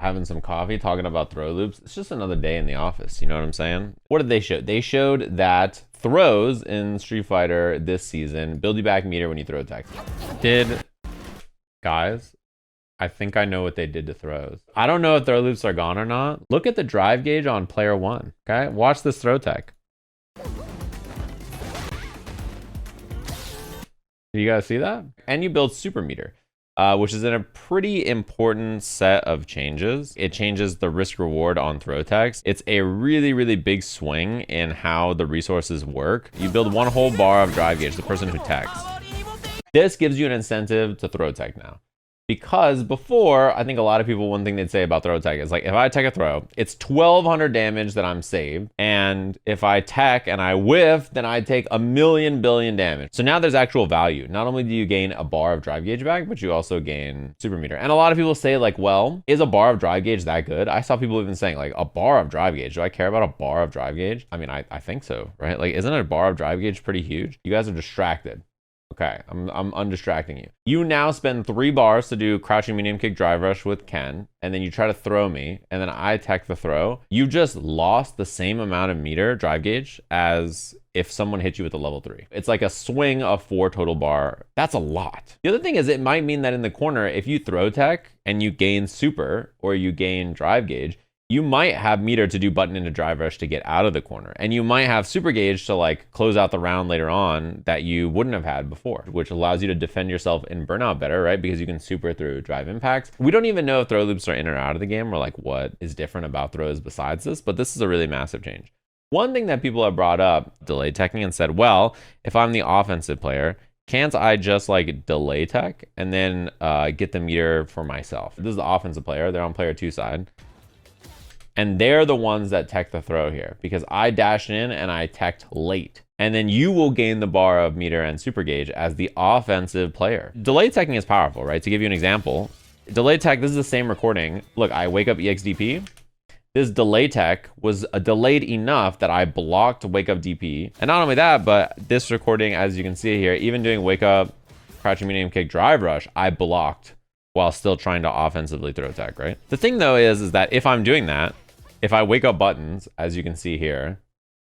having some coffee, talking about throw loops. It's just another day in the office. You know what I'm saying? What did they show? They showed that throws in Street Fighter this season build you back meter when you throw tech. Guys, I think I know what they did to throws. I don't know if throw loops are gone or not. Look at the drive gauge on player 1, okay? Watch this throw tech. You guys see that? And you build super meter, which is in a pretty important set of changes. It changes the risk reward on throw techs. It's a really, really big swing in how the resources work. You build one whole bar of drive gauge, the person who techs. This gives you an incentive to throw tech now. Because before, I think a lot of people, one thing they'd say about throw tech is like, if I tech a throw, it's 1200 damage that I'm saved. And if I tech and I whiff, then I take a million billion damage. So now there's actual value. Not only do you gain a bar of drive gauge back, but you also gain super meter. And a lot of people say like, well, is a bar of drive gauge that good? I saw people even saying like, a bar of drive gauge. Do I care about a bar of drive gauge? I mean, I think so, right? Like, isn't a bar of drive gauge pretty huge? You guys are distracted. Okay, I'm undistracting you. You now spend 3 bars to do crouching medium kick drive rush with Ken, and then you try to throw me, and then I tech the throw. You just lost the same amount of meter drive gauge as if someone hit you with a level 3. It's like a swing of 4 total bar. That's a lot. The other thing is it might mean that in the corner, if you throw tech and you gain super or you gain drive gauge, you might have meter to do button into drive rush to get out of the corner. And you might have super gauge to like close out the round later on that you wouldn't have had before, which allows you to defend yourself in burnout better, right? Because you can super through drive impacts. We don't even know if throw loops are in or out of the game or like what is different about throws besides this, but this is a really massive change. One thing that people have brought up, delay teching, and said, well, if I'm the offensive player, can't I just like delay tech and then get the meter for myself? This is the offensive player. They're on player 2 side. And they're the ones that tech the throw here because I dashed in and I teched late. And then you will gain the bar of meter and super gauge as the offensive player. Delay teching is powerful, right? To give you an example, delay tech, this is the same recording. Look, I wake up EXDP. This delay tech was delayed enough that I blocked wake up DP. And not only that, but this recording, as you can see here, even doing wake up, crouching medium kick drive rush, I blocked while still trying to offensively throw tech, right? The thing though is that if I'm doing that, if I wake up buttons, as you can see here,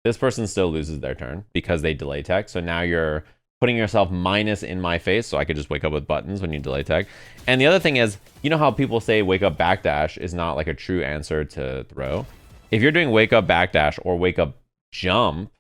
this person still loses their turn because they delay tech. So now you're putting yourself minus in my face. So I could just wake up with buttons when you delay tech. And the other thing is, you know how people say wake up backdash is not like a true answer to throw? If you're doing wake up backdash or wake up jump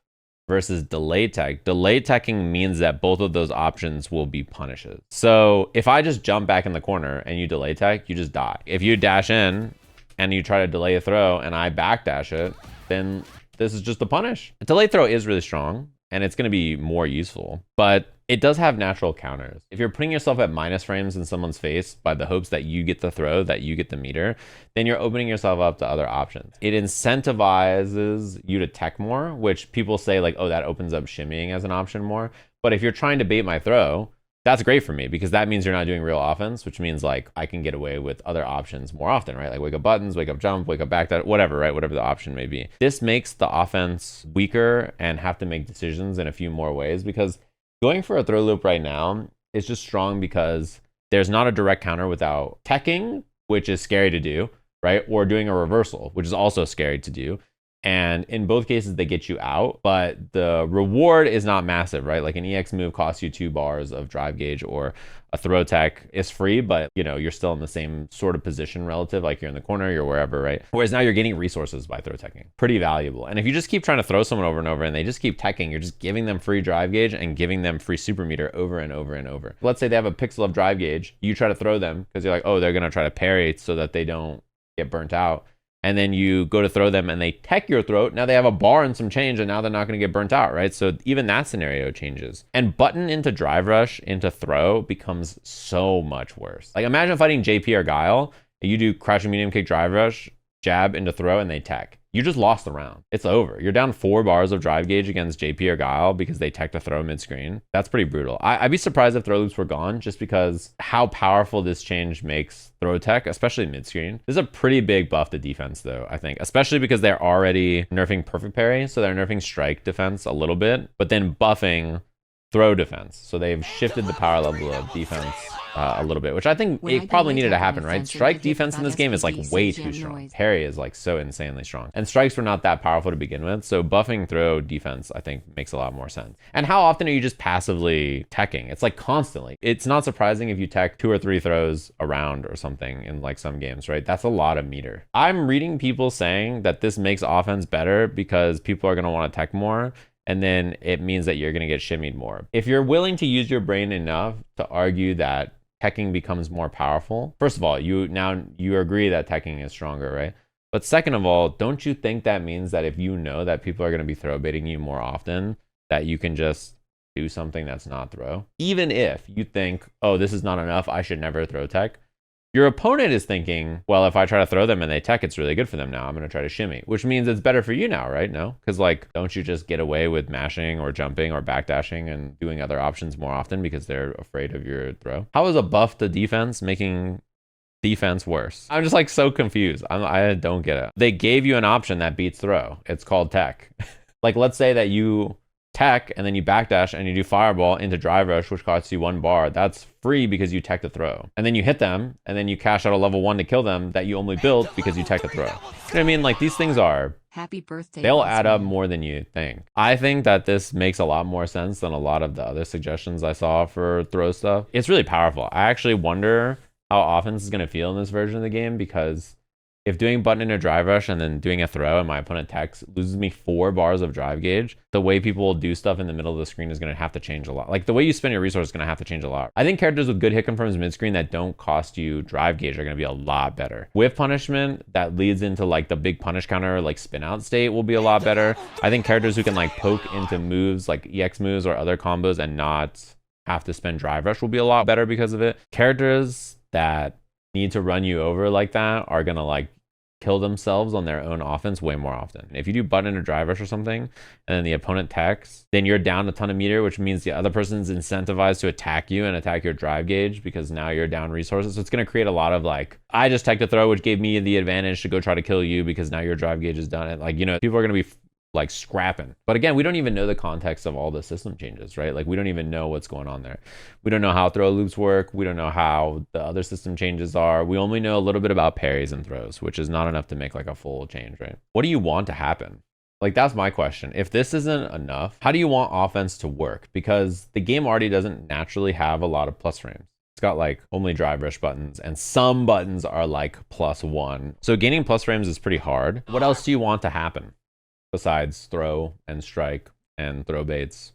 versus delay teching means that both of those options will be punishes. So if I just jump back in the corner and you delay tech, you just die. If you dash in, and you try to delay a throw and I backdash it, then this is just a punish. A delay throw is really strong and it's gonna be more useful, but it does have natural counters. If you're putting yourself at minus frames in someone's face by the hopes that you get the throw, that you get the meter, then you're opening yourself up to other options. It incentivizes you to tech more, which people say like, oh, that opens up shimmying as an option more. But if you're trying to bait my throw, that's great for me because that means you're not doing real offense, which means like I can get away with other options more often, right? Like wake up buttons, wake up jump, wake up back, that whatever, right? Whatever the option may be. This makes the offense weaker and have to make decisions in a few more ways because going for a throw loop right now is just strong because there's not a direct counter without teching, which is scary to do, right? Or doing a reversal, which is also scary to do. And in both cases, they get you out, but the reward is not massive, right? Like an EX move costs you 2 bars of drive gauge or a throw tech is free, but you know, you're still in the same sort of position relative, like you're in the corner, you're wherever, right? Whereas now you're getting resources by throw teching. Pretty valuable. And if you just keep trying to throw someone over and over and they just keep teching, you're just giving them free drive gauge and giving them free super meter over and over and over. Let's say they have a pixel of drive gauge. You try to throw them because you're like, oh, they're going to try to parry so that they don't get burnt out. And then you go to throw them and they tech your throat. Now they have a bar and some change and now they're not going to get burnt out, right? So even that scenario changes. And button into drive rush into throw becomes so much worse. Like imagine fighting JP or Guile. You do crouching medium kick drive rush, jab into throw, and they tech. You just lost the round. It's over. You're down 4 bars of drive gauge against JP or Guile because they tech to throw mid-screen. That's pretty brutal. I'd be surprised if throw loops were gone just because how powerful this change makes throw tech, especially mid-screen. This is a pretty big buff to defense though, I think, especially because they're already nerfing perfect parry. So they're nerfing strike defense a little bit, but then buffing throw defense. So they've shifted the power level of defense a little bit, which I think it probably needed to happen, right? Strike defense in this game is like way too strong. Parry is like so insanely strong. And strikes were not that powerful to begin with. So buffing throw defense, I think, makes a lot more sense. And how often are you just passively teching? It's like constantly. It's not surprising if you tech 2 or 3 throws around or something in like some games, right? That's a lot of meter. I'm reading people saying that this makes offense better because people are going to want to tech more. And then it means that you're going to get shimmied more. If you're willing to use your brain enough to argue that teching becomes more powerful, first of all, you agree that teching is stronger, right? But second of all, don't you think that means that if you know that people are going to be throw baiting you more often, that you can just do something that's not throw? Even if you think, oh, this is not enough, I should never throw tech. Your opponent is thinking, well, if I try to throw them and they tech, it's really good for them now. I'm going to try to shimmy, which means it's better for you now, right? No? Because like, don't you just get away with mashing or jumping or backdashing and doing other options more often because they're afraid of your throw? How is a buff to defense making defense worse? I'm just like so confused. I don't get it. They gave you an option that beats throw. It's called tech. Like, let's say that you tech and then you backdash and you do fireball into drive rush, which costs you 1 bar. That's free because you tech the throw. And then you hit them and then you cash out a level 1 to kill them that you only built because you tech the throw. You know what I mean? Like, these things are, happy birthday, they'll add up more than you think. I think that this makes a lot more sense than a lot of the other suggestions I saw for throw stuff. It's really powerful. I actually wonder how offense is going to feel in this version of the game, because if doing button into drive rush and then doing a throw and my opponent techs loses me 4 bars of drive gauge, the way people will do stuff in the middle of the screen is going to have to change a lot. Like, the way you spend your resource is going to have to change a lot. I think characters with good hit confirms mid-screen that don't cost you drive gauge are going to be a lot better. Whiff punishment that leads into like the big punish counter, like spin out state, will be a lot better. I think characters who can like poke into moves like EX moves or other combos and not have to spend drive rush will be a lot better because of it. Characters that need to run you over like that are going to like kill themselves on their own offense way more often. If you do button into drive rush or something and then the opponent techs, then you're down a ton of meter, which means the other person's incentivized to attack you and attack your drive gauge because now you're down resources. So it's going to create a lot of like, I just teched a throw, which gave me the advantage to go try to kill you because now your drive gauge is done. And like, you know, people are going to be like scrapping. But again, we don't even know the context of all the system changes, right? Like, we don't even know what's going on there. We don't know how throw loops work. We don't know how the other system changes are. We only know a little bit about parries and throws, which is not enough to make like a full change, right? What do you want to happen? Like, that's my question. If this isn't enough, how do you want offense to work? Because the game already doesn't naturally have a lot of plus frames. It's got like only drive rush buttons and some buttons are like +1. So gaining plus frames is pretty hard. What else do you want to happen besides throw and strike and throw baits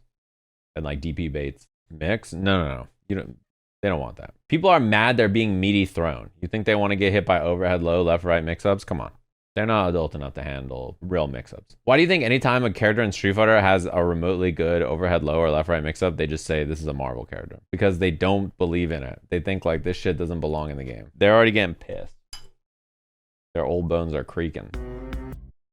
and like DP baits? Mix? No. You don't. They don't want that. People are mad they're being meaty thrown. You think they want to get hit by overhead low, left, right mix-ups? Come on. They're not adult enough to handle real mix-ups. Why do you think anytime a character in Street Fighter has a remotely good overhead low or left, right mix-up, they just say this is a Marvel character? Because they don't believe in it. They think like this shit doesn't belong in the game. They're already getting pissed. Their old bones are creaking.